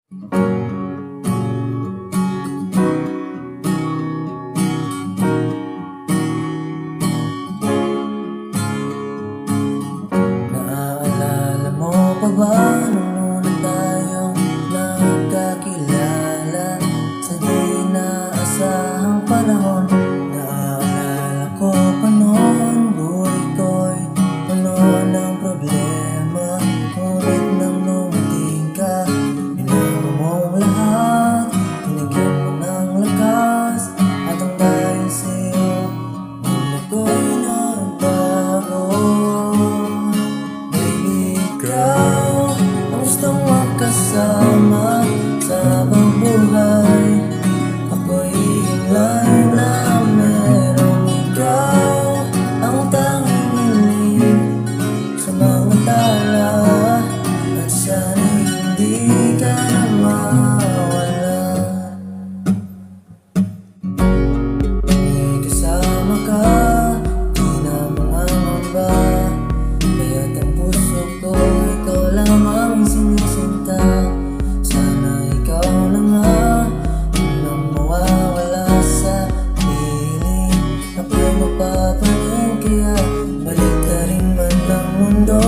Naaalala mo pa ba nung una tayong nagkakilala sa di inaasahang panahon? Naaalala ko pa noon, buhay ko'y puno ng problema. Ngunit nang dumating ka, binago mong lahat, binigyan mo ng lakas. At ang dahil sa'yo, mundo ko'y nagbago. Ikaw ang gustong makasama sa habang buhay. Ako'y hinlay na merong ikaw ang tanging hiling sa mga tala. At sana'y hindi ka na mawala. May kasama ka, di na mangangamba. Kaya't ang puso ko, ikaw lamang sinisinta. Sana ikaw na nga ang mawawala sa piling. Ako'y mapapaling, kaya balik ka rin man ng mundo.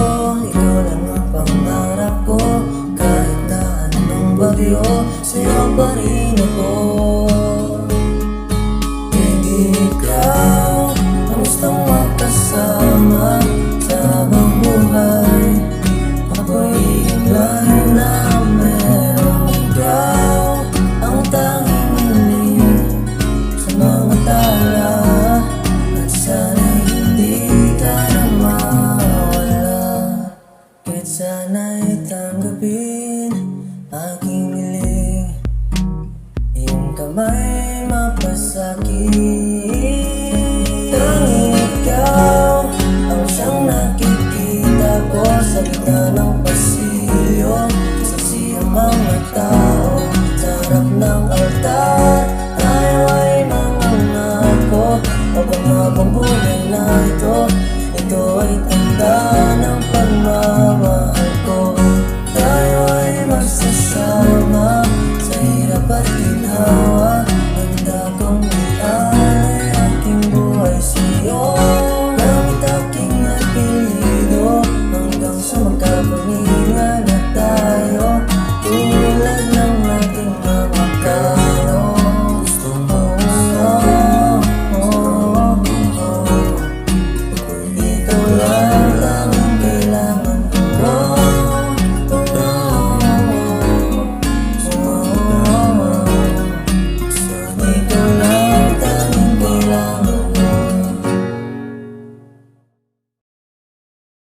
Ikaw lang ang pangarap ko, kahit na anong bagyo, sa'yo pa rin ako. Hindi ikaw ang gustong makasama sa habang buhay. Ako'y hinlay na merong ikaw ang tanging hiling sa mga tala. At sana'y hindi ka na mawala. Kahit sana'y tanggapin aking hiling, iyong kamay